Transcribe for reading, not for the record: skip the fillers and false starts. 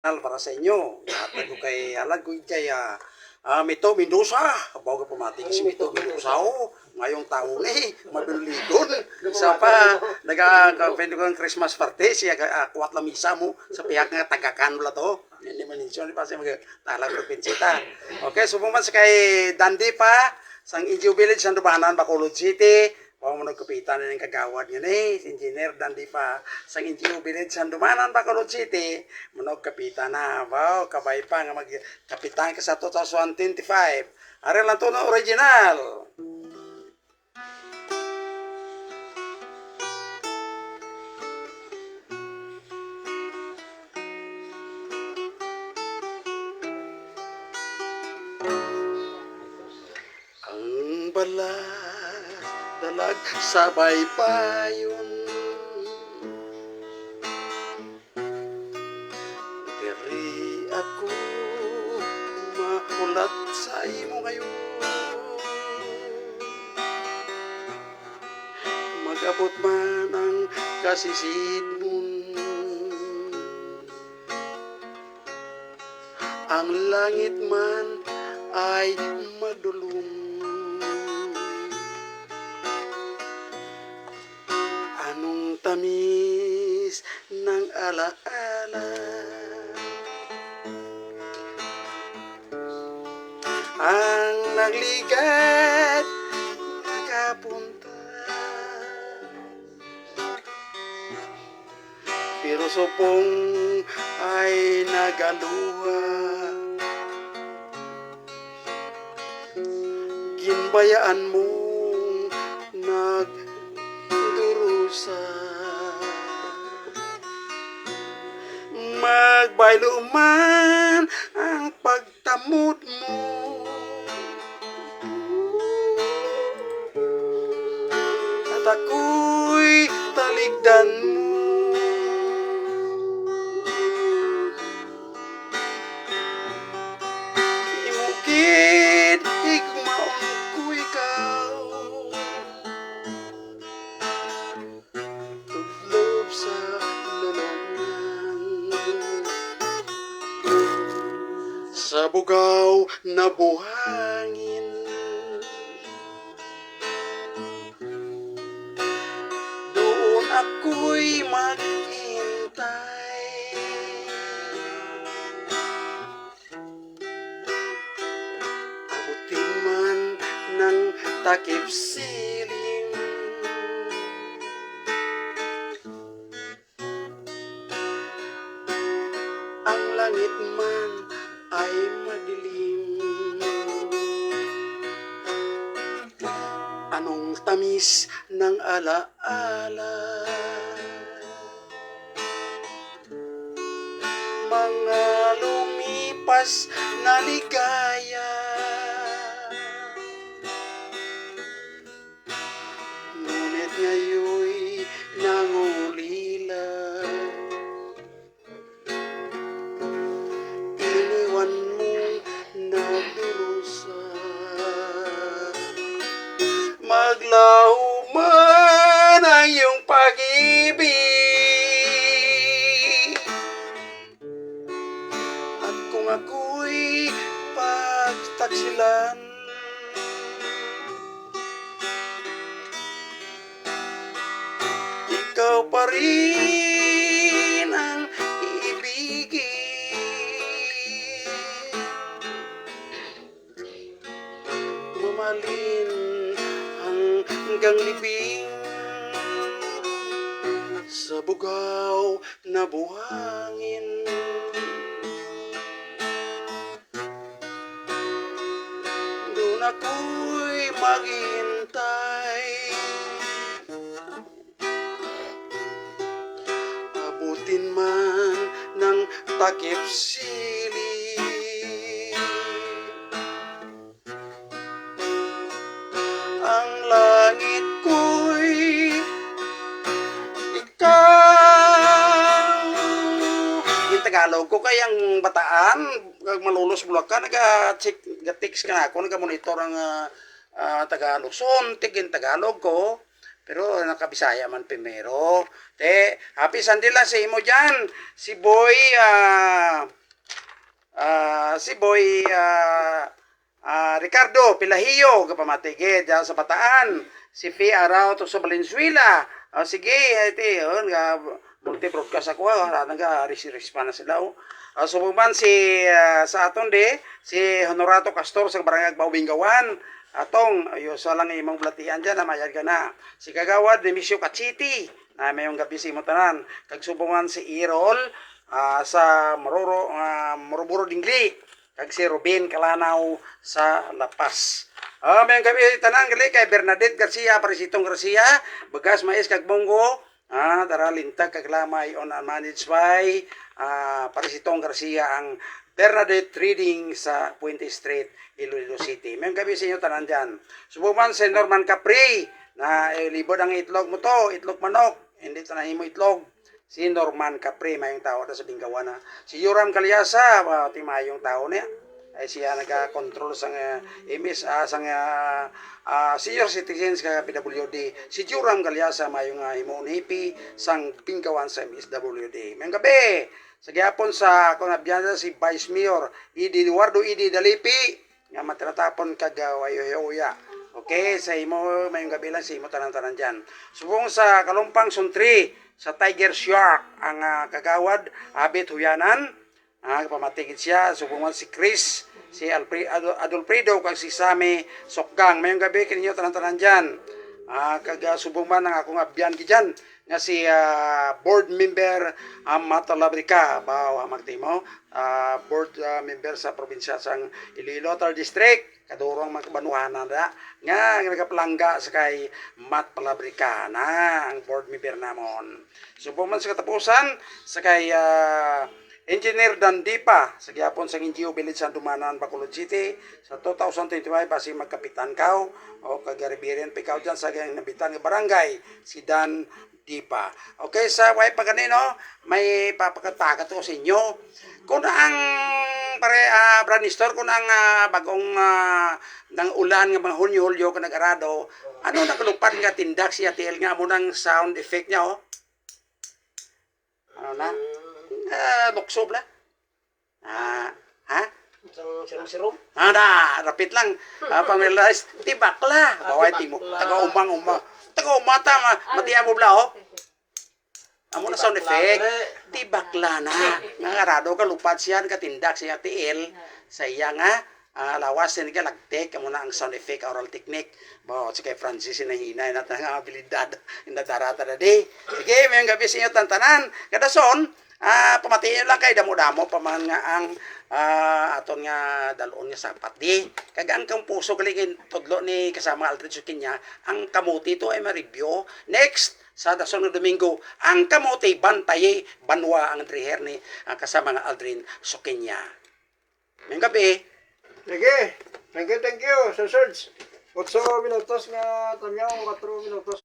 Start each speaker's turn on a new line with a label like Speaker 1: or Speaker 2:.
Speaker 1: para sa inyo. Hatag ko kay halag ko kay Mito Mendoza. Bago ka pumating si Mito Mendoza ngayong taon maduligon. Sa pa nagaka-pwede ko ng Christmas party siya kuwat la misa mo sa pihak nga tagakan wala to. Hindi man insyon pa siya magtalag ko pinsita. Okay, subukan sa kay Dandi pa sang Indio Village Sandobanan Bacolod City. Pao mo nagkapitan na ng kagawad nga ni, engineer Dandi pa sa Indio Village Sandomanan, Bacolod City, mo kapitan na, wow, kabay pa nga magkapitan ka sa 2025. Ari lang to na original. Ang balat dalag sa baybayon diri ako makulat sa imo ngayon magabot man ang kasisidmon ang langit man ay madulong anong tamis ng alaala ang nagligat nakapunta pero supong ay nagaluha ginbayaan mong nagdurusa magbaylo man ang pagtamot mo at ako'y taligdan mo imukid higmaon ko ikaw tuglob sa lulungan sa bugaw na buhangin doon ako'y maghintay abutin man ng takip siling ang langit man ay madilim anong tamis ng alaala mga lumipas na ligaya ngunit ngayoy nangulila iniwan mong nagdurusa maglaho man ang iyong pag-ibig at kung ako'y pagtaksilan ikaw pa rin ang iibigin mamahalin hanggang libing sa bugaw na buhangin doon ako'y maghintay abutin man ng takip siling ang langit ko'y ikaw yung Tagalog ko kayang bataan kag malulos Bulacan naga-text ka na ako naga-monitor ang Tagalog so tigin Tagalog ko Pero nakabisaya man primero. Happy Sunday lang sa imo dyan. Si Boy Ricardo Pilahiyo kapamatigid dyan sa Bataan. Si Fee Arao to sa Valenzuela. Sige, iti, multi-broadcast ako, nag-respa na sila. Subuman sa aton si Honorato Castor sa Barangay Baubingawan. Atong, sa lang imong blatian dyan, mayad ka na. Si Kagawad, Demisio Kachiti, na mayong gabi si Mutanan. Kagsubungan si Irol, sa Moroboro Dingli. Kag si Robin Kalanaw sa Lapas. Mayong gabi tanan gali kay Bernadette Garcia, Parisitong Garcia, Bagas Mais kag Bongo, daralintag kag lamay on and managed by Parisitong Garcia ang Bernadette Trading sa Puente Street, Iloilo City. Mayong gabi sa inyo tanan dyan. Subukan si Norman Capri na libod ang itlog mo to, itlog manok, hindi ito na himo itlog. Si Norman Capri, mayong tao na sa Bingawan na. Si Yoram Calyasa, mayong tao niya. Ay siya nagka-control sa senior citizens ka PWD. Si Yoram Calyasa, mayong himunipi sang Bingawan sa MSWD. Mayong gabi, sa gihapon sa kunabyan si Vice Mayor Eduardo Dalipi, nga matinatapon kagawayo-ya. Okay, sa imo, mayong gabi lang sa imo tanan-tanan dyan. Subong sa Kalumpang Suntri, sa Tiger Shark, ang kagawad, Abit Huyanan, pamatigid siya, subungan si Chris, si Adolfredo, kag si Sammy Sokgang. Mayong gabi, kininyo tanan-tanan dyan. Subungan ng akong abyan ki dyan, nga si board member Mata Labrica, magtimo, board member sa probinsya sang Iloilo District, kadurong magbanuhanan na nga nagapalangga sa kay Mat Palabrica na ang board member namon. Subuman sa katapusan sa kay Engineer Dandipa sa gihapon sa NGO Village sa Dumanan, Bacolod City sa 2025 basi magkapitan kaw o kagaribirin pikaw dyan sa nabitan nga barangay si Dan Dipa. Okay, sa way paganino may papakatakat ko sa inyo. Kung ang Brand Store, kung ang bagong ng ulan nga mga Hulyo-Hulyo ka nag-arado, ano nakalupad nga tindak siya TL nga mo ng sound effect niya, oh? Ano na? Buksob na? Ha?
Speaker 2: Sirom-sirom?
Speaker 1: Rapid lang. Pamilize, tibak la. Baway timo. Taga-umang-umang. Taga-umata, matiya mo bla, oh? Amo na sound effect, di bakla na. Nga arado ka lupad siya, katindak siya TL, sa iya nga, lawas yan ka lagtek, amo na ang sound effect, oral technique. Si kay Francis, hinahinay natin ang abilidad, inadarata na di. Sige, may gabi sa inyo tantanan. Kada son, pamatiin lang kay damo-damo, paman nga ang aton nga dalon nga sapat di. Kagang kang puso galigin, tudlo ni kasama Aldrin Sukinya, ang kamuti to ay ma-review. Next, sa dason ng Domingo, ang kamote bantaye banwa ang triher ni kasama ng Aldrin Sukinya. Ngayong gabi.
Speaker 2: Sige. Thank you. Sa search. 8 minutos nga tanyaw, 4 minutos.